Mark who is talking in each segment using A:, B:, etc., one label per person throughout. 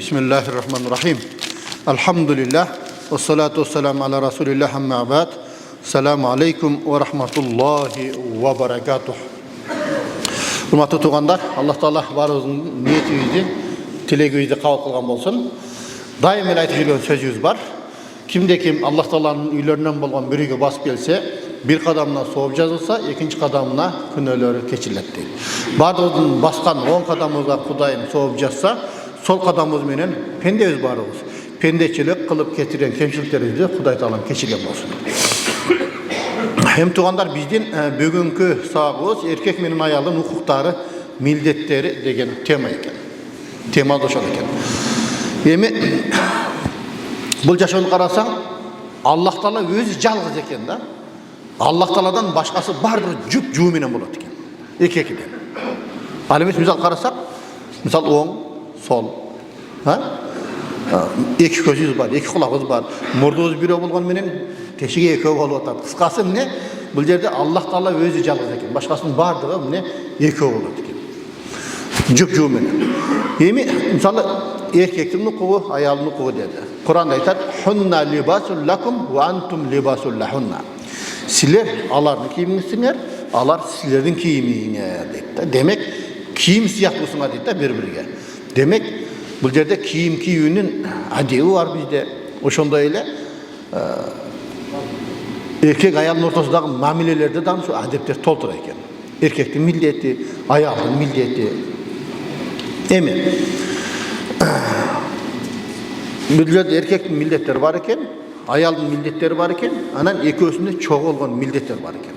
A: Bismillahirrahmanirrahim. Elhamdülillah. Ve salatu vesselamu ala Resulillah amma ba'd. Selamu aleyküm ve rahmetullahi ve berekatuh. Hurmatlı tuğanlar, Allah Teala barınızın niyetinizi, tileginizi kabul kılgan bolsun. Daim ele aytып жүрген sözümüz var. Kimde kim Allah Teala'nın üylerinden bolgan biriga basıp gelse, bir kadamına soğuk жазылса, ikinci kadamına күнөөлөрү keçirilet. Bardığın baskan 10 kadamıza Kudayım soğuk жазса, sol kadamımız menen pendemiz barыбыз. Pendeçilik kılıp getiren kemçiliklerimizi Kuday Taalam keçirgen bolsun. Hem tuğanlar bizden bugünkü sağımız erkek menen ayalın hukuktары, mildetleri degen tema eken. Tema doşal eken. Emi bu jaşoonu karasaң, Allah Taala özü жалгыз eken da. Allah Taala'dan başkası bardır jup juu menen bolat eken. Ekekiden. Al emes misal karasak, misal oң, sol. Ha? Iki көзүбүз бар, iki кулагыбыз бар. Мурдубуз бирөө болгон менен тешиги экөө болуп атат. Кыскасы эмне? Бул жерде Аллах Таала өзү жалгыз экен. Башкасынын бардыгы эмне экөө болот экен. Жуп жуу менен. Эми мисалы эркектин укугу, аялдын укугу деди. Куран айтат: "Хунна либасул лакум ва антум либасул лахунна." Силер алардын кийимиңиздер, алар силердин кийимиңер дейт. Демек, кийим сыяктуусуңар дейт да бири-бириге. Демек, бұл жерде киім киюунун адеби бар бизде. Ошондой эле эркек аялдын ортосундагы мамилелерде дагы ушу адептер толтура экен. Эркектин милдети, аялдын милдети. Эми бул жерде эркектин милдеттери бар экен, аялдын милдеттери бар экен, анан экөөсүндө чогулгон милдеттер бар экен.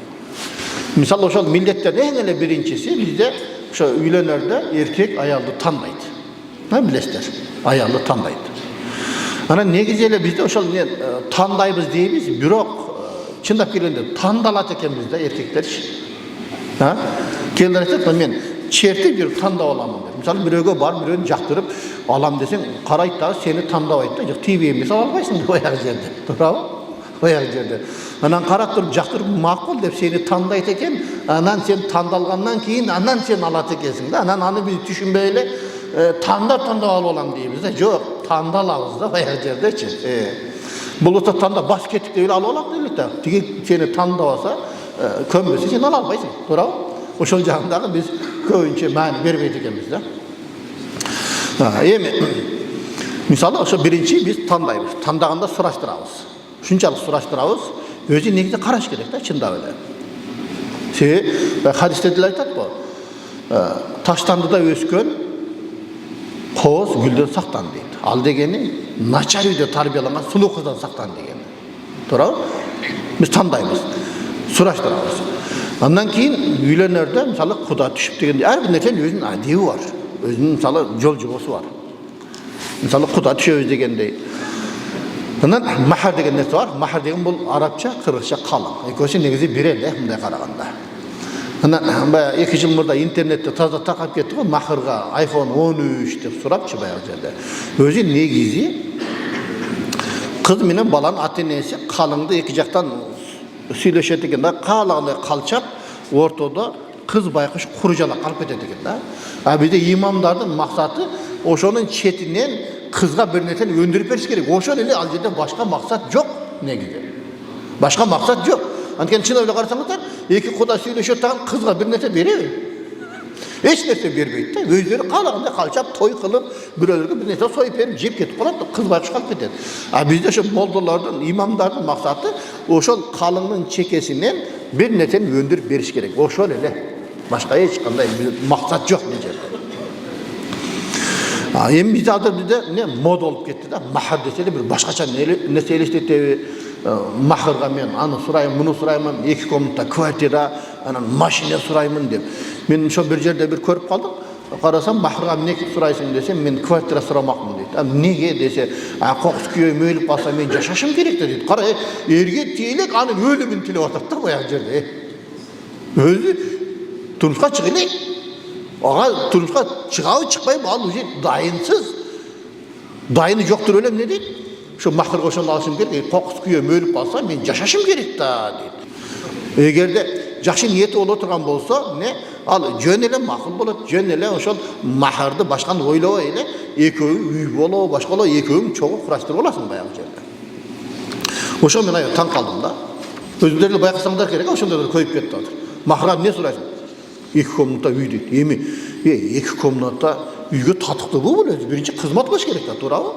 A: Мисалы ошол милдеттердин эң эле биринчиси бизде ошо үйлөнөрдө эркек аялды тандайт. Bilesizler, ayağını tandaydı. Ana negizele bizde oşal ne tandayız deyimiz, bürok çındap gelende tandalat eken bizde erkekler. Ha? Kendileri ise men çerti bir tanda olamam der. Misal biröge bar, biröğünü jaktırıp alam desen, karayt da seni tandavayt da, TV'ye albaysın o yer yerde. Bravo. O yer yerde. Anan karat durup jaktırıp makul dep seni tandayt eken, anan sen tandalgandan keyin anan sen alat ekensin da, anan anı biz düşünbeyle tanda al olam deyimiz de, yok, tanda alabız da bayağı yerdeçi. Bulutta tanda basketik değil al olam değil de, tiki seni tanda olsa, kömbesi sen albaysın, doğru mu? O şol jağındağı biz köyünçe mani vermeydik ekemiz de. Emi, misali o birinci biz tandayız, tandağında suraştırabız. Şunçalık suraştırabız, özü negizde karaş gerek de, çında öyle. Hadiste dil aytat bu, taştandıda öskön, Qoz gülden saktan deydi. Al degeni naçar uyda tarbiyalanan sulu kızdan saktan degeni. Doğru? Biz tandayız. Suraştırabız. Ondan keyin üylönörde misalı kuda düşüp degende her bir nefen özünün adebi var. Özünün misalı yol jubosu var. Misalı kuda düşüyoruz degende. Ondan mahar degen nerse var. Mahar degen bu Arapça, Kırgızca kalın. Ekosi negizi birelle bunday karaganda. Ana 2 yıl burada internette taza takap ketdi go mahırga iPhone 13 dep surapçı bayağı жерде. Özü negizi kız menen balanın ata-enesi kalыңды iki jaktan süйлөшөт экен да, каалагандай калчап, ортодо kız байкуш куружалак калып кетет экен да. А бизде имамдардын максаты ошонун четинен кызга бир нерсени өндүрүп бериш керек. Ошол эле ал жерде башка максат жок негизи. Башка максат жок. Анткени чын ойлоп карасаңыздар, эки куда сүйлөшөт дагы кызга бир нерсе береби? Эч нерсе бербейт да. Өздөрү каалагандай калчап, той кылып, бирөөлөргө бир нерсе союп берип, жеп кетип калат да, кыз байкуш калып кетет. А бизде ошо молдолордун, имамдардын максаты ошол калыңдын чекесинен бир нерсени өндүрүп бериш керек. Ошол эле. Башка эч кандай максат жок бул жерде. Эми бизде азыр не мода болуп кетти да. Махар десе бир башкача нерсе элестетеби? Mahırga men аны сурайм, муну сурайм, 2 комната квартира, анан машина сураймын деп. Мен ошо бир жерде бир көрүп калдым. Карасам, mahırga эмне сурайсың десем, мен квартира сурамакмын дейт. Неге десе, кокус күйөө мөйлүп калса мен жашашым керек дейт. Кара, эрге тиелек анын өлүмүн тилеп атат да баягы жерде. Өзү турмушка чыгы элек. Ага турмушка чыгабы чыкпайбы, ал уже дайынсыз. Дайыны жоктур өлөм эмне дейт? Şu mahırga ошону алышым керек, кокус күйөө мөйлүп калса мен жашашым керек да дейт. Эгерде жакшы ниети боло турган болсо, Al jön ele makul bolat, jön ele oşol mahardı başkan oylaba ele ekөөң үй боло, başkala ekөөң çoğu kuraştırıp olasın bayağı jerde. Oşo men taң kaldım da. Özümdерle байкасаңдар керек, ошондо көйүп кетти азыр. Махрам не сурайсың? 2 комната үй дейт. Эми 2 комната үйгө татыктуу бул өзү. Биринчи кызмат кылыш керек да, туурабы?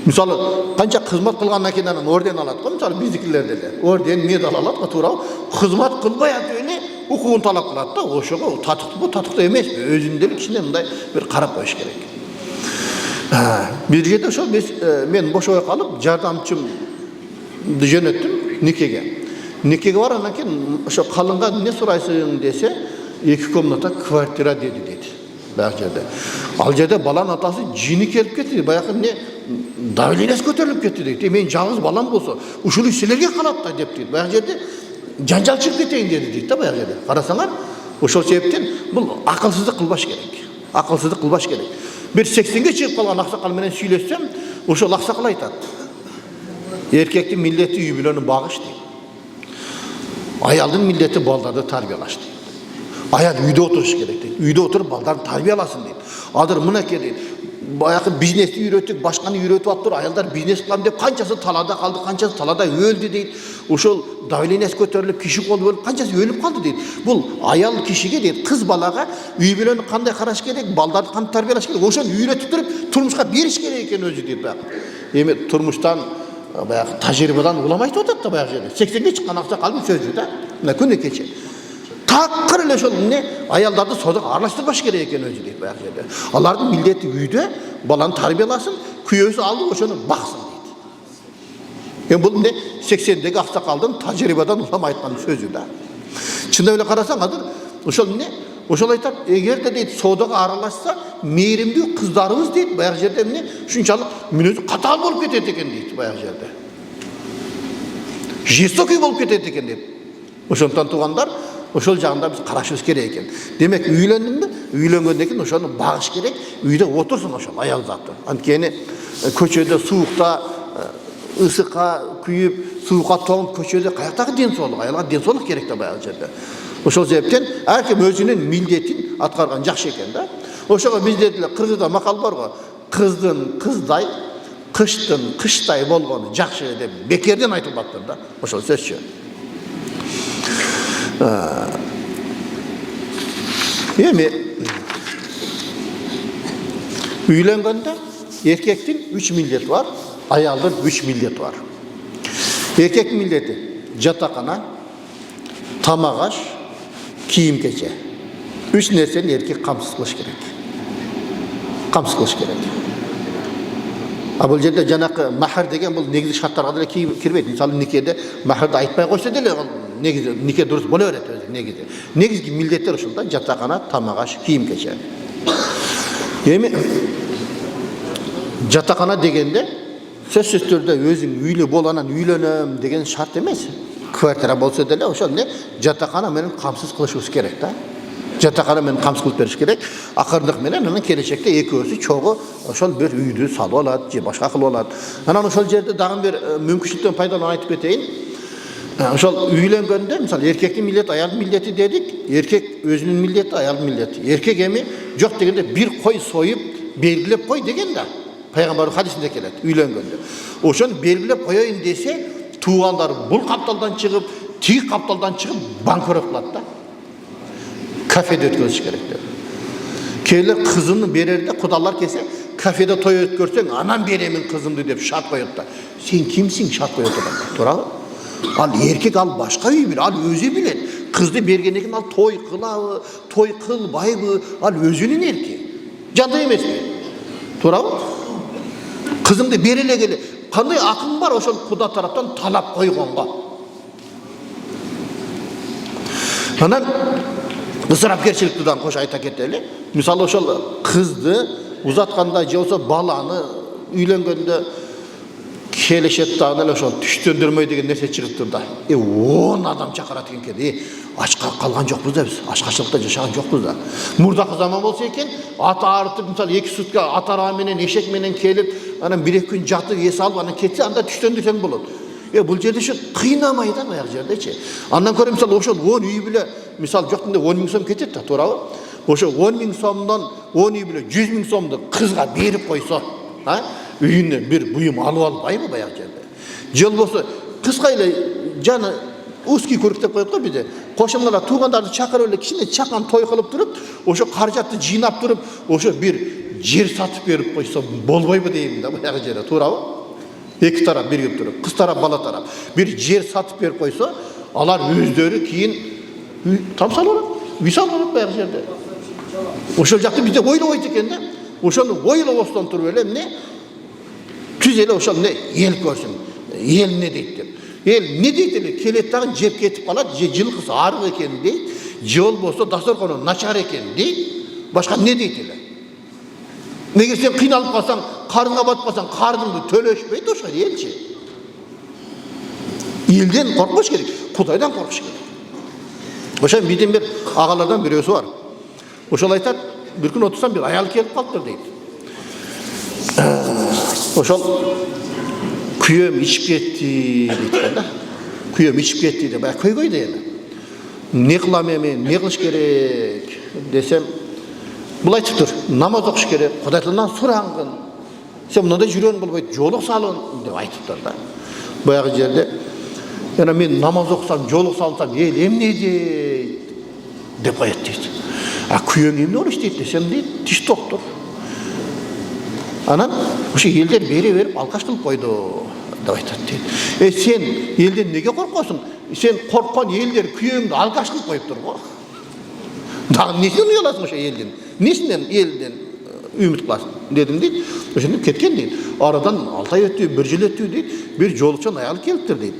A: Мисалы, канча кызмат кылгандан кийин анан орден алат го, мисалы биздикилерде эле. Орден, медаль алат го, туурабы? Кызмат кылбай атып эле укугун талап кылат да, ошого татыктуу, татыктуу эмеспи? Өзүн деле кичине мындай бир карап коюш керек. Бир жерде ошол мен бошобой калып, жардамчымды жөнөттүм никеге. Никеге баргандан кийин ошо калынга эмне сурайсың десе, 2 комната квартира деди дейт. Баягы жерде. Ал жерде баланын атасы жини келип кетти, баягы эмне давлениеси көтөрүлүп кетти дейт. Мен жалгыз балам болсо, ушул үй силерге калат да деп дейт. Баягы жерде жанжал чыгып кетейин деди дейт да баягы жерде. Карасаңар, ошол себептен бул акылсыздык кылбаш керек. Акылсыздык кылбаш керек. Bir 80'ge çıkıp kalan aksakal menen süйлөссөм, ошол аксакал айтат. Эркектин милдети үй бүлөнү багыш дейт. Аялдын милдети балдарды тарбиялаш дейт. Аял үйдө отуруш керек дейт. Үйдө отуруп балдарды тарбияласын дейт. Адыр мынакей дейт. Баягы бизнести үйрөтүп, башканы үйрөтүп атып, аялдар бизнес кылам деп канчасы талада калды, канчасы талада өлдү дейт. Ошол давлениеси көтөрүлүп, киши кол өлүп, канчасы өлүп калды дейт. Бул аял кишиге дейт, кыз балага үй бүлөнү кандай караш керек, балдарды кантип тарбиялаш керек, ошону үйрөтүп туруп, турмушка бериш керек экен өзү дейт баягы. Эми турмуштан баягы тажрыйбадан улам айтып атат да баягы жерде. 80'ge чыккан аксакалдын сөзү да. Мына күнү кече. Такыр эле ошол эмне аялдарды содага аралаштырбаш керек экен өзү дейт баягы жерде. Алардын милдети үйдө баланы тарбияласын, күйөөсү алды ошону баксын дейт. Бул эмне 80'dеги аксакалдын тажрыйбадан улам айткан сөзү да. Чындап эле карасаң азыр ошол эмне ошол айтат, эгерде дейт содага аралашса, мээримдүү кыздарыбыз дейт баягы жерде эмне ушунчалык мүнөзү катаал болуп кетет экен дейт баягы жерде. Жестокий болуп кетет экен дейт. Ошондон туугандар ошол жагында биз карашыбыз керек экен. Демек үйлөндүңбү? Үйлөнгөндөн кийин ошону багыш керек. Үйдө отурсун ошол аял заты. Анткени көчөдө суукта, ысыкка күйүп, суукка тоңуп көчөдө каяктагы ден соолук? Аялга ден соолук керек да баягы жерде. Ошол себептен ар ким өзүнүн милдетин аткарган жакшы экен да. Ошого бизде деле кыргызда макал бар го. Кыздын кыздай, кыштын кыштай болгону жакшы деп бекерден айтылбаптыр да. Ошол сөзчү. Эми үйлөнгөндө эркектин 3 милдети бар, аялдын 3 милдети бар. Эркектин милдети жатакана, тамак аш, кийим кече. 3 нерсени эркек камсыз кылыш керек. Камсыз кылыш керек. Бул жерде жанакы махар деген бул негизи шарттарга деле кирбейт. Мисалы никеде махарды айтпай койсо деле негизи нике дурус боло берет өзү негизи. Негизги милдеттер ушул да, жатакана, тамак аш, кийим кече. Эми жатакана дегенде сөзсүз түрдө өзүң үйлүү бол, анан үйлөнөм деген шарт эмес. Квартира болсо деле ошол эмне жатакана менен камсыз кылышыбыз керек да. Жатакана менен камсыз кылып бериш керек. Акырындык менен анан келечекте экөөсү чогуу ошол бир үйдү салып алат же башка кылып алат. Анан ошол жерде дагы бир мүмкүнчүлүктөн пайдаланып айтып кетейин. Ошол үйлөнгөндө мисалы эркектин милдети, аялдын милдети дедик. Эркек өзүнүн милдети, аялдын милдети. Эркек эми жок дегенде бир кой союп белгилеп кой деген да. Пайгамбар хадисинде келет үйлөнгөндө. Ошону белгилеп коёюн десе, туугандар бул капталдан чыгып, тиги капталдан чыгып банкрот кылат да. Кафеде өткөрүш керек деп. Кейлер кызын берерде кудалар келсе, кафеде той өткөрсөң, анан беремин кызымды деп шарт коет да. Сен кимсиң шарт коет адам? Туурабы? Ал эркек ал башка үй билет, ал өзү билет. Кызды бергенден кийин ал той кылабы, той кылбайбы, ал өзүнүн эрки. Жандай эмеспи? Туурабы? Кызыңды бере эле келе. Кандай акың бар ошол куда тараптан талап койгонго? Анан ысырапкерчиликтен кош айта кетели. Мисалы ошол кызды узатканда же болсо баланы үйлөнгөндө келешет дагы эле ошол түштөндүрмөй деген нерсе чыгыптыр да. 10 адам чакырат экен. Ачка калган жокпуз да биз. Ачкачылыкта жашаган жокпуз да. Мурдакы заман болсо экен, ат артып, мисалы 2 сутка ат араа менен, эшек менен келип, анан 1-2 күн жатып, эс алып, анан кетсе, анда түштөндүрсөң болот. Бул жерде ушу кыйнамай да баягы жердечи. Андан көрө мисалы ошол 10 үй бүлө misal жоқтың 10 000 сом кетеді да, туурабы? Ошо 10 000 сомдон 10 үй биле 100 000 сомду кызга берип койсо, үйүнө бир буюм алып албайбы баягы жерде? Же болбосо кыска эле жаны узкий круг деп коет го бизде. Кошуналар туугандарды чакырып эле кичине чакан той кылып туруп, ошо каражатты жыйнап туруп, ошо бир жер сатып берип койсо болбойбу дейм да баягы жерде, туурабы? Эки тарап биригип туруп, кыз тарап, бала тарап бир жер сатып берип койсо, алар өздөрү кийин тамсалып алат, үй салып алат баягы жерде. Ошол жакты бизде ойлобойт экен да. Ошону ойлобостон туруп эле эмне? Түз эле ошол эмне эл көрсүн. Эл эмне дейт деп. Эл эмне дейт эле келет дагы жеп кетип калат, же жылкысы арык экен дейт, же болбосо дасторкону начар экен дейт. Башка эмне дейт эле? Эгер сен кыйналып калсаң, карынга батып калсаң, карызыңды төлөшпөйт ошо элчи. Элден коркпош керек, Кудайдан коркуш керек. Ошо биздин бир агалардан бирөөсү бар. Ошол айтат, bir күн отурсам бир аял келип калыптыр дейт. Ошол күйөөм ичип кетти дейт да. Күйөөм ичип кетти деп баягы көйгөйдө эми. Не кылам эми, не кылыш керек десем, бул айтыптыр, намаз окуш керек, Кудайдан сурангын. Сен мындай жүргөн болбойт, жолук салын деп айтыптыр да. Баягы жерде жана мен намаз окусам, жолук салсам, эл эмне дейт деп коет дейт. А күйөөң эмне болуш дейт десем дейт, тиш доктор. Анан ошо элдер бере берип алкаш кылып койду деп айтат дейт. Сен элден неге коркосуң? Сен корккон элдер күйөөңдү алкаш кылып коюптур го. Дагы несинен уяласың ошо элден? Несинен элден үмүт кыласың дедим дейт. Ошентип кеткен дейт. Арадан 6 ай өттү, 1 жыл өттү дейт. Бир жолукчан аял келиптир дейт.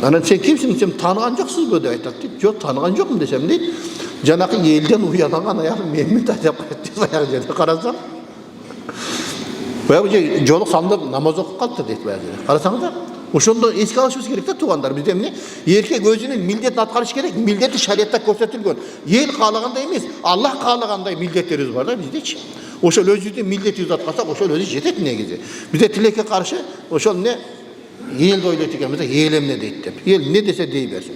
A: Анан сен кимсиң? Сен тааныган жоксузбу деп айтат дейт. Жок, тааныган жокмун десем дейт. Жанакы элден уяланган аялым менми да деп коет дейт. Баягы жерде карасаң. Баягы же жолук салынып намаз окуп калыптыр дейт баягы жерде. Карасаңыздар. Ошондо эске алышыбыз керек да туугандар. Бизде эмне? Эркек өзүнүн милдетин аткарыш керек. Милдети шариатта көрсөтүлгөн. Эл каалагандай эмес, Аллах каалагандай милдеттерибиз бар да биздечи. Ошол өзүбүздүн милдетибизди аткарсак, ошол өзү жетет негизи. Бизде тилекке каршы ошол эмне элди ойлойт экенбиз да, эл эмне дейт деп. Эл эмне десе дей берсин.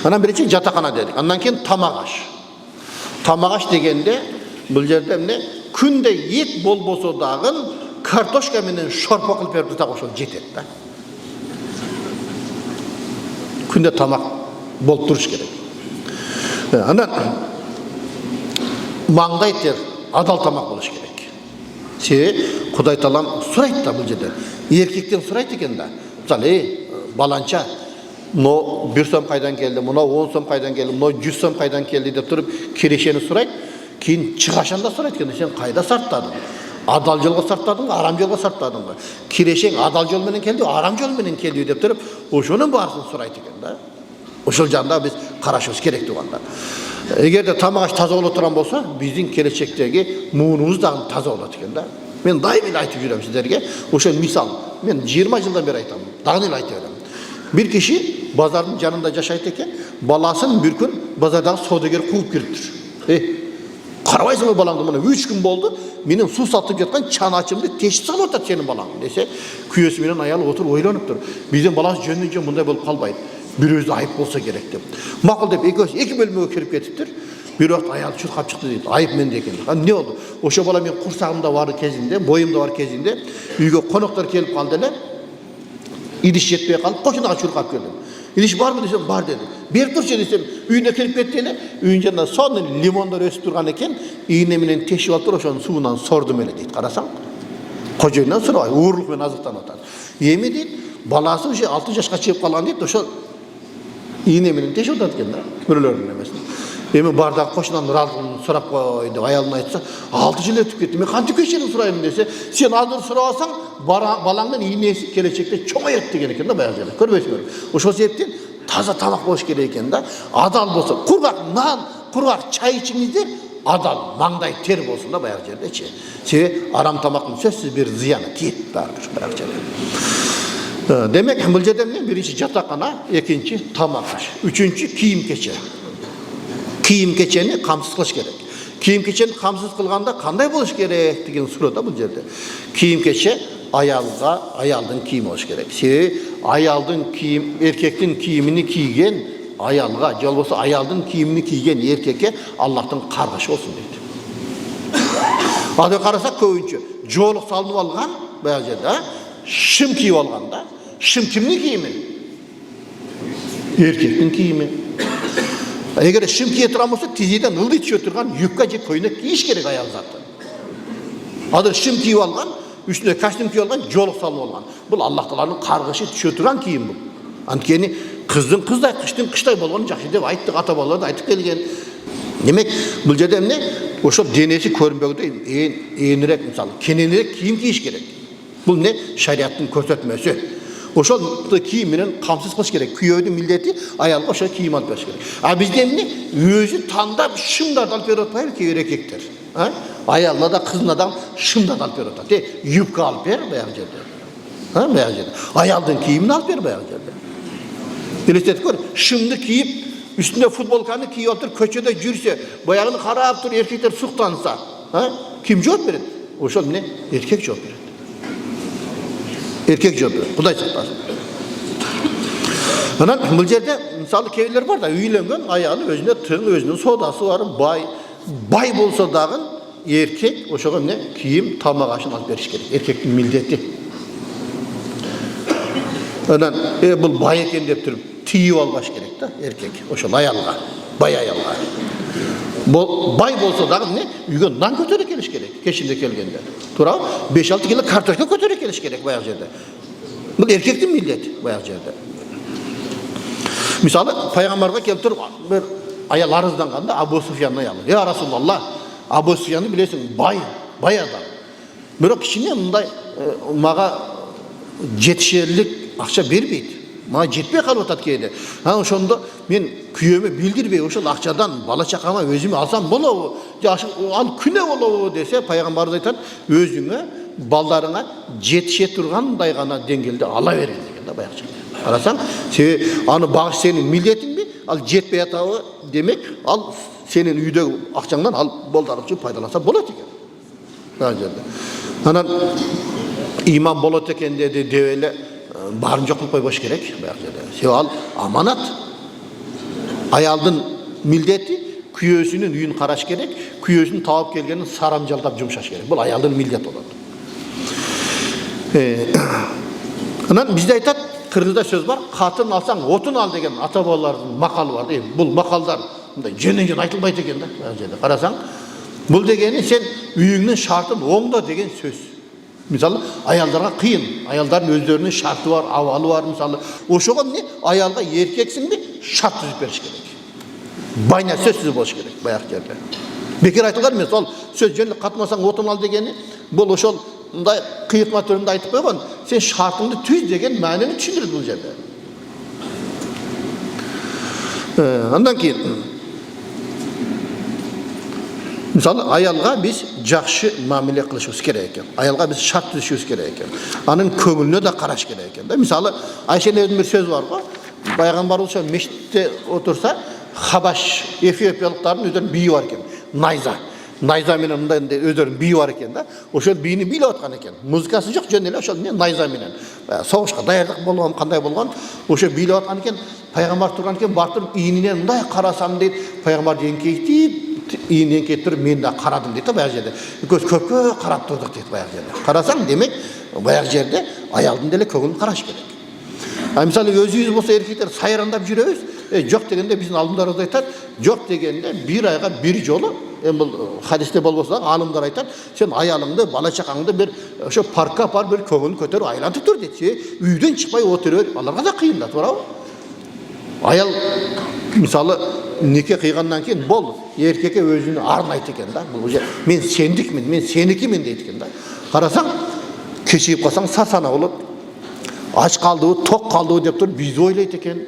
A: Анан биринчи жатакана дедик. Андан кийин тамак аш. Тамак аш дегенде бул жерде эмне? Күндө эт болбосо дагы картошка менен шорпо кылып берип турсак ошол жетет да. Күндө тамак болуп туруш керек. Анан маңдай тер адал тамак болуш керек. Себеби Кудай Таалам сурайт да бул жерде. Эркектен сурайт экен да. Мисалы, баланча, но 1 сом кайдан келди, мына 10 сом кайдан келди, мына 100 сом кайдан келди деп туруп кирешени сурайт. Кийин чыгашанда сурайт экен, сен кайда сарттадың? Адал жолго сарттадыңбы, арам жолго сарттадыңбы? Кирешең адал жол менен келди, арам жол менен келди деп туруп, ошонун баарысын сурайт экен да. Ошол жагында биз карашыбыз керек туугандар. Эгерде тамак аш таза боло турган болсо, биздин келечектеги муунубуз дагы таза болот экен да. Мен дайым эле айтып жүрөм сиздерге. Ошол мисал, мен 20 жылдан бери айтам. Дагы эле айта берем. Бир киши базардын жанында жашайт экен, баласын бир күн базардагы содагер кууп кириптир. Карабайсыңбы балаңды, мына 3 күн болду, менин суу сатып жаткан чаначымды тешип салып атат сенин балаң десе, күйөөсү менен аялы отуруп ойлонуптур. Биздин балабыз жөнүнөн жөн мындай болуп калбайт. Бирөөсү айып болсо керек деп. Макул деп эки бөлмөгө кирип кетиптир. Бир вакыт аял чуркап чыкты дейт. Айып менде экен. Эмне болду? Ошо бала мен курсагымда бар кезинде, боюмда бар кезинде үйгө коноктор келип калды эле. Идиш жетпей калып, кошунага чуркап келдим. Идиш барбы десем, бар деди. Берип турчу десем, үйүнө кирип кетти эле. Үйүнүн жанында сонун лимондор өсүп турган экен. Ийне менен тешип алып туруп, ошонун суунан сордум эле дейт. Карасаң, кожоюнан сурабай, уурулук менен азыктанып атат. Эми дейт, баласы уже 6 жашка чыгып калган дейт, ошо ийне менен тешип атат экен да. Бирөөлөрүн эмес. Эми бардагы кошунан ыраазылыгын сурап кой деп аялына айтса, 6 жыл өтүп кетти. Мен кантип кечирим сурайм десе, сен азыр сурабасаң, балаңдын ийнеси келечекте чоңоет деген экен да баягы жерде. Көрбөйсүңөр. Ошол себептен таза тамак болуш керек экен да. Адал болсо, кургак нан, кургак чай ичиңизде адал, маңдай тер болсун да баягы жердечи. Себеби арам тамактын сөзсүз бир зыяны тиет баардыр баягы жерде. Демек, бул жерде эмне? Биринчи жатакана, экинчи тамак аш, үчүнчү кийим кече. Кийим кечени камсыз кылыш керек. Кийим кечени камсыз кылганда кандай болуш керек деген суроо да бул жерде. Кийим кече аялдын кийими болуш керек. Себеби аялдын кийим, эркектин кийимини кийген Ayalga, jolbosa ayaldın kiyimini kiygen erkekке Allah'tan kargışı olsun deydi. Hadi karasak koyunca joluk salınıp algan, bayağıda şım kiyip alganda, şım kimnin kiyimi? Erkektin kiyimi. Eğer şım kiye turan olsa tiziden ıldı tişe oturgan yükkaca koyunak giyiş gerek ayal zaten. Hadi şım kiyip algan, üstüne kaçtım kiyip algan, joluk salınıp algan. Bu Allah Teala'nın kargışı tişe oturan kiyim bu. Antkeni kızdın kızday, kıştın kıştay bolğanı jakşı dep ayttık, ata balalar da aytıp kelgen. Demek bu жерде эмне? Ошо денеси көрүнбөгдөй ээнирээк мисалы кененирээк кийим кийиш керек. Бул не? Шариаттын көрсөтмөсү. Ошол кийим менен камсыз кылыш керек. Күйөөдүн милдети аялга ошо кийим алып бериш керек. А бизде эмне? Өзү тандап шымдарды алып берип атпайбы кээ бир эркектер? Аялына да кызына да шымдарды алып берип атат. Юбка алып бер баягы жерде. Баягы жерде. Аялдын кийимин алып бер баягы жерде. Елестетип көр, шымды кийип üstünde futbolkanı kiyip oturup köşede жүрse, bayağını karayıp dur erkekler suqtansa, kim cevap verir? O şol ne? Erkek cevap verir. Erkek cevap verir. Kuday saklar. Anan bu жерде misalı kevler var da üylengen ayağını özüne tığın, özünün sodası var, bay bolsa dağın erkek o şoğa ne? Kiyim tamak aşın alıp veriş gerek. Erkekin mildeti. Anan bu bay eken dep turup tiyip albaş gerek de erkek. Oşol ayalga, bay ayalga. Bay bolsa da ne? Uygun nan kötörü keliş gerek. Keşinde kelgende. Tura 5-6 kilo kartoşka kötörü keliş gerek bayağı yerde. Bu erkektin milleti bayağı yerde. Misalı Peygamber'e kelip turup bir ayal arızdanğanda Abu Sufyan'dan yalı. Ya Resulallah, Abu Sufyan'ı bilesin bay adam. Biroq kişine mınday mağa жетишерлик акча бербейт. Мага жетпей калып атат кээде. Ошондо мен күйөөмө билдирбей ошол акчадан бала чакама өзүмө алсам болобу? Ал күнөө болобу десе, пайгамбарыбыз айтат, өзүңө, балдарыңа жетише тургандай гана деңгээлде ала бер деген да баягы. Карасаң, себеби аны багыш сенин милдетиңби? Ал жетпей атабы демек, ал сенин үйдөгү акчаңдан ал балдарың үчүн пайдаланса болот экен. Баягы жерде. Анан иман болот экен деди деп эле барын жок кылып койбош керек баягы жерде. Себеби ал аманат. Аялдын милдети күйөөсүнүн үйүн караш керек, күйөөсүн таап келгенин сарамжалдап жумшаш керек. Бул аялдын милдети болот. Анан бизде айтат, кыргызда сөз бар, катын алсаң отун ал деген ата бабалардын макалы бар. Бул макалдар мындай жөнөн айтылбайт экен да баягы жерде. Карасаң, бул дегени сен үйүңдүн шартын оңдо деген сөз. Misal ayallarga kıyın. Ayalların özlerinin şartı var, avalı var misal. Oşoğa ne? Ayalga erkeksin mi? Şart düzüp veriş gerek. Bayna sözsüz boluş gerek bayağı yerde. Bekir aytılgar mı? Sol söz jönlük katmasan otun al degeni, bol oşol mындай kıyıtma türünde aytıp koygan, sen şartыңды tüz degen manini düşündürür bu yerde. Ondan keyin Misal ayalga biz jakşı muamele kılışыбыз керек eкен. Ayalga biz şart düzüşübüz керек eken. Anın kömülüne de karaş керек eken. Da misalı Ayşe'nin bir söz var bu. Peygamberimiz meşritte otursa Habaş Efiopiyalıkların özlerinin biyi var eken. Nayza menen özlerinin biyi var eken da. Oşol biyini bile atkan eken. Muzikası yok jön ele oşol nayza menen. Soğuşka dayarlık bolgan, kanday bolgan. Oşol bile atkan eken. Peygamber turgan eken bartırıp iğnine mınday karasam deyip Peygamber enkeytip iğnen getirip men de karadım deydi bayağı yerde. Göz köpkö karap durduk deydi bayağı yerde. Karasan demek bayağı yerde ayaldın dele kögünü karaş gerek. Misal özüyüz bolsa erkekler sayrandap жүрөбүz. Жок дегенде биздин алдымдарыбыз айтат, жок дегенде bir айга bir жолу, бул хадисте болбосо да алымдар айтат, сен аялыңды, бала чакаңды bir ошо паркка апарып bir көңүлүн көтөрүп айлантып тур дейт. Үйдөн чыкпай отура бер. Аларга да кыйын да, туурабы? Ayal misалы неке кыйгандан кийин бол эркекке өзүнү арнайт экен да. Бул мен сендикмин, мен сеникимин дейт экен да. Карасаң, кечигип калсаң сасана болот. Ач калдыбы, ток калдыбы деп туруп бизди ойлойт экен.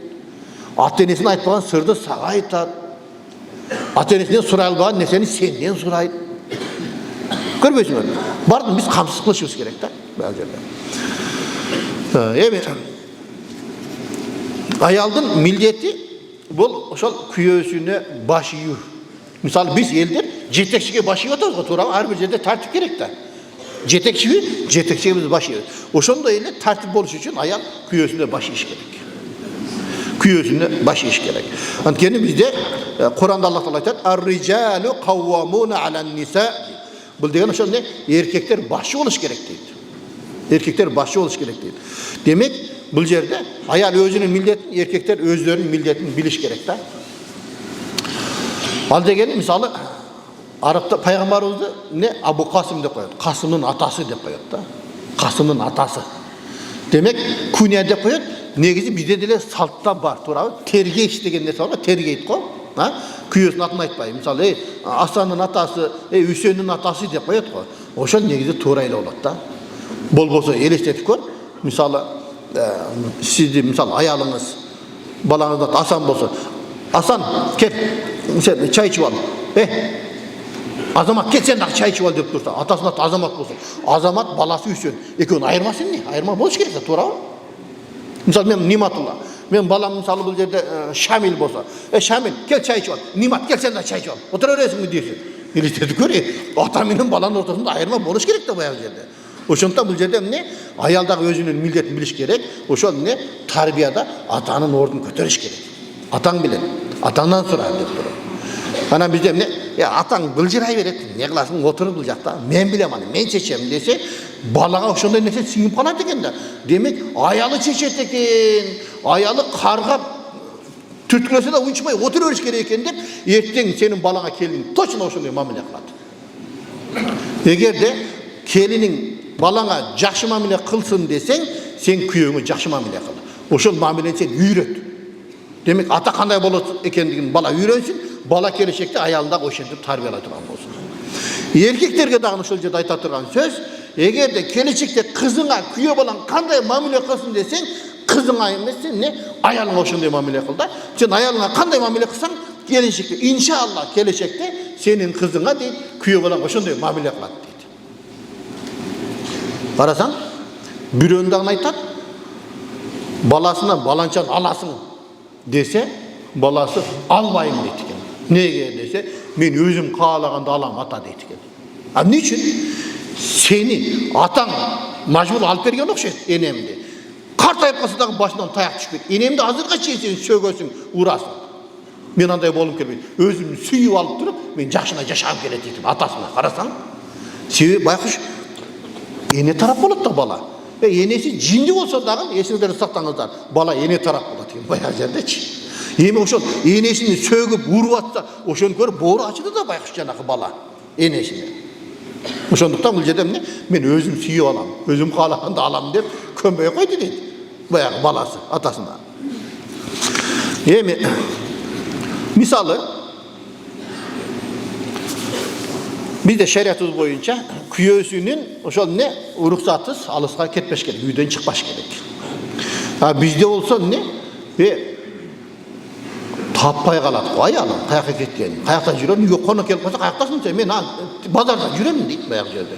A: Ата-энесине айтпаган сырды сага айтат. Ата-энесинен сурай албаган нерсени сенден сурайт. Көрбөйсүңөр? Бардым биз камсыз кылышыбыз керек да. Бул жерде. Эми ayaldın milleti bol ошол kүйөөсүнө баш ийүү. Мисалы биз элдер жетекчиге баш ийип атабыз го, туура. Ар бир жерде тартип керек да. Жетекчиге биз баш ийебиз. Ошондой эле тартип болуш үчүн аял kүйөөсүнө баш ийиш керек. Kүйösünü baş iş gerek. Antkeni bizde Kur'an'da Allah Teala aytadi: "Er-ricalu kavvamuna alen-nisa." Bu degen oşol ne? Erkekler başı oluş gerek deydi. Erkekler başı oluş gerek deydi. Demek bu yerde ayal özünün milletini, erkekler özlerinin milletini biliş gerek da. Al degeni misalı Arap'ta Peygamberimiz ne Abu Kasım dep koyuyor. Kasım'ın atası dep koyuyor da. Kasım'ın atası. Demek künye dep koyuyor. Negizi bizde dile saltta var. To'g'ri, terge işlegen narsa var, terge aytib qo'y. Ha? Kuyosini atmay aytpay. Misol, Hasan'ın atası, Hüseyin'in atası dep qo'yadi qo'y. O'sha negizi to'g'ri ayla bo'ladi da. Bo'lmasa elestetib ko'r. Misol, sizni misol ayoling'iz, balangizda Hasan bo'lsa, Hasan, kel, sen çay içip al. Azamat kel sen de çay içip al dep tursa, atasının adı Azamat bo'lsa, Azamat balası Hüseyin. Ekön ayırmasın ne? Ayırma bo'lish kerak da, to'g'ri. Misal men Nimatullah. Men balam misalı bu yerde Şamil bolsa. Şamil gel çay içip al. Nimat gel sen de çay içip al. Oturuversin mi diyorsun? Elistedi gör. Ata menin balanın ortasında ayırma boluş gerek de bu yerde. Oşonda bu yerde ne? Ayaldağı özünün milletini biliş gerek. Oşon ne? Tarbiyada atanın ordunu götürüş gerek. Atan bilen. Atandan sonra dep durur. Ana bizde ne? Ya atan bılcıray beret. Ne kılasın oturup bulacakta. Men bilem hani men çeçem dese balaga oşonday nese singip kalat eken da. Demek ayalı çeçet eken. Ayalı karga türtkülese de uçmay oturuveriş gerek eken dep erteң senin balaga kelin точно oşonday mamile kılat. Eger de kelinin balanga жақсы mamile kılsın desen sen kүйöңө жақсы mamile kıl. Oşol mamileni sen үйröt. Demek ata kanday bolat ekendigin bala үйrönсүн. Bala gelecekte ayağında koşup tarbiyalay turgan bolsun. Erkeklerge dagы ошол жерде айта турган söz, eger de gelecekte kızına kүйö bolan kanday mamile kılsın desen, kızına emes sen ne? Ayalına oşonday mamile kıl da. Sen ayalına kanday mamile kılsan, gelecekte inşallah gelecekte senin kızına deyip kүйö bolan oşonday mamile kılat deydi. Karasan, büröndü aytat, balasına balançan alasın dese, balası almayın deydi. Neye dese, men özüm kaalaganda alam ata deydi. Ha niçin? Seni atan majbur alıp bergen okşayt enemdi. Kartayıp kalsa da başından tayak düşpeyt. Enemdi hazırga çeysen sögösün, urasın. Men anday bolum kelbeyt. Özümü suyup alıp turup, men жақшына жашап келет deydi atasına. Karasan, sebebi baykuş ene taraf bolat da bala. Enesi cindi olsa dagы esingizde saktаңыздар. Bala ene taraf bolat деген баягы жердечи. Emi oşol enesini sögüp urup atsa, oşonu görüp boru açıdı da baykuş janakı bala enesini. Oşonduktan bu жерде ne? Men özüm suyup alam, özüm kalaganda alam dep kömbeye koydu deydi. Bayagı balası atasına. Emi misalı bizde şeriatımız boyunca kүйösünün oşol ne? Ruhsatız alısga ketpеш керек, үйдөн чыкпаш керек. Ha bizde olsa ne? Tapпай калат го аялым, каяка кеткенин, каякта жүрөм, үйгө конок келип калса, каяктасың десе, мен базарда жүрөм дейт баягы жерде.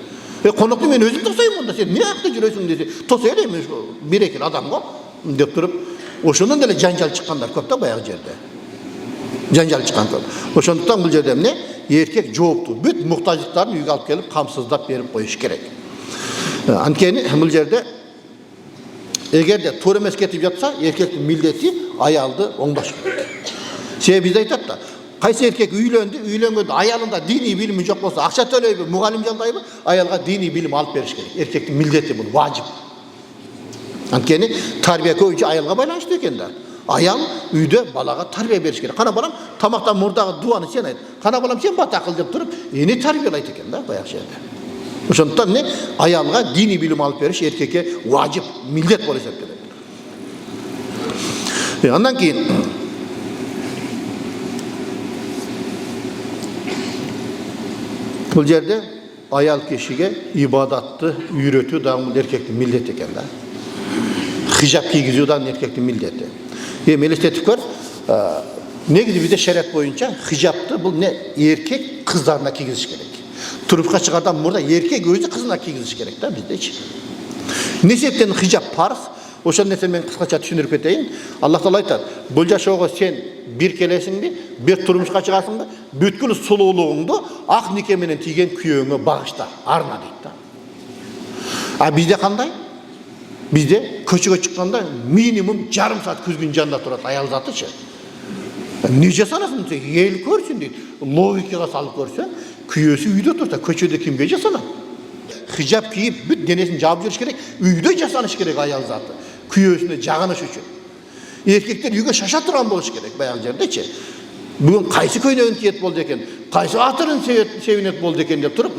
A: Конокду мен өзүм тосойм мында, сен эмне каякта жүрөсүң десе, тосой элем, берекелүү адам го деп туруп, ошондон деле жанжал чыккандар көп да баягы жерде. Жанжал чыккан көп. Ошондуктан бул жерде эмне? Эркек жооптуу, бүт муктаждыктарын үйгө алып келип, камсыздап берип коюш керек. Анткени бул жерде эгерде туура эмес кетип жатса, эркектин милдети аялды оңдош керек. Себеби bizde aytат да, кайсы эркек үйлөнгөндө аялында диний билими жок болсо, акча төлөйбү, мугалим жалдайбы, аялга диний билим алып бериш керек. Эркектин милдети бул важип. Анткени тарбия көбүнчө аялга байланыштуу экен да. Аял үйдө балага тарбия бериш керек. Кана балам тамактан мурдагы дуаны сен айт. Кана балам сен бата кыл деп туруп, эни тарбиялайт экен да баягы жерде. Ошондуктан не аялга диний билим алып бериш эркекке важип, милдет болуп эсептелет. Андан кийин бұл жерде аял кишиге ибадатты үйрөтүү дагы эркектин милдети экен да. Хижап кийгизүү дагы эркектин милдети. Эми элестетип көр, негизи бизде шариат боюнча хижапты бул не эркек кыздарына кийгизиш керек. Турмушка чыгардан мурда эркек өзү кызына кийгизиш керек да биздечи. Эмне себептен хижап парыз? Ошол нерсени мен кыскача түшүндүрүп кетейин. Аллах Таала айтат: "Бул жашоого сен бир келесиңби, бир турмушка чыгасыңбы, бүткүл сулуулугуңду ак нике менен тийген күйөөңө багышта, арна" дейт да. А бизде кандай? Bizde көчөгө чыкканда минимум жарым саат күзгүнүн жанында турат аял затычы. Не жасанасың десе, ел көрсün дейді. Логикаға салып көрсө, күйөөсү үйдө турса, көчөдө кимге жасанат? Хижап кийип, бүт денесин жаап жүрүш керек, үйдө жасаныш керек аял заты. Күйөөсүнө жагыныш үчүн. Эркектер үйгө шаша турган болуш керек баягы жердечи. Бүгүн кайсы көйнөгүн кийет болду экен, кайсы атырын себинет болду экен деп туруп,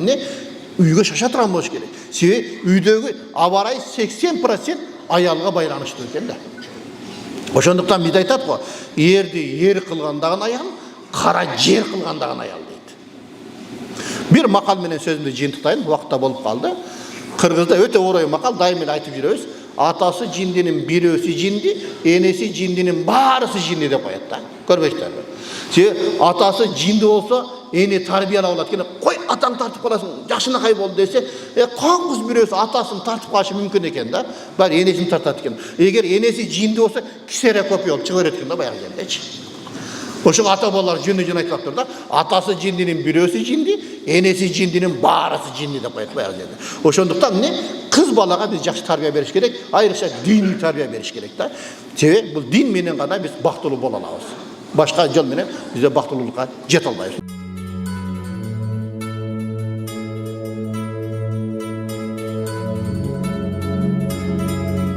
A: үйгө шаша турган болуш керек. Себеби үйдөгү абарай 80% аялга байланыштуу экен да. Ошондуктан биз айтат го, эрди ер кылгандаган аял, кара жер кылгандаган аял дейт. Бир макал менен сөзүмдү жыйынтыктайын, убакытта болуп калды. Кыргызда өтө орой макал, дайым эле айтып жүрөбүз. Атасы жиндинин бирөөсү жинди, энеси жиндинин баарысы жинди деп коет да. Көрбөйсүзбү? Себеби атасы жинди болсо, эне тарбиялап алат экен. Кой атаң тартып каласың, жакшынакай болду десе, коңгуз бирөөсү атасын тартып калышы мүмкүн экен да. Баары энесин тартат экен. Эгер энеси жинди болсо, ксерокопия болуп чыга берет экен да баягы жердечи. Ошо ата балалар жөн айтып тур да. Атасы жиндинин бирөөсү жинди, энеси жиндинин баарысы жинди деп коет баягы жерде. Ошондуктан кыз балага биз жакшы тарбия бериш керек, айрыкча диний тарбия бериш керек да. Себеби бул дин менен гана биз бактылуу боло алабыз. Башка жол менен биз бактылуулукка жете албайбыз.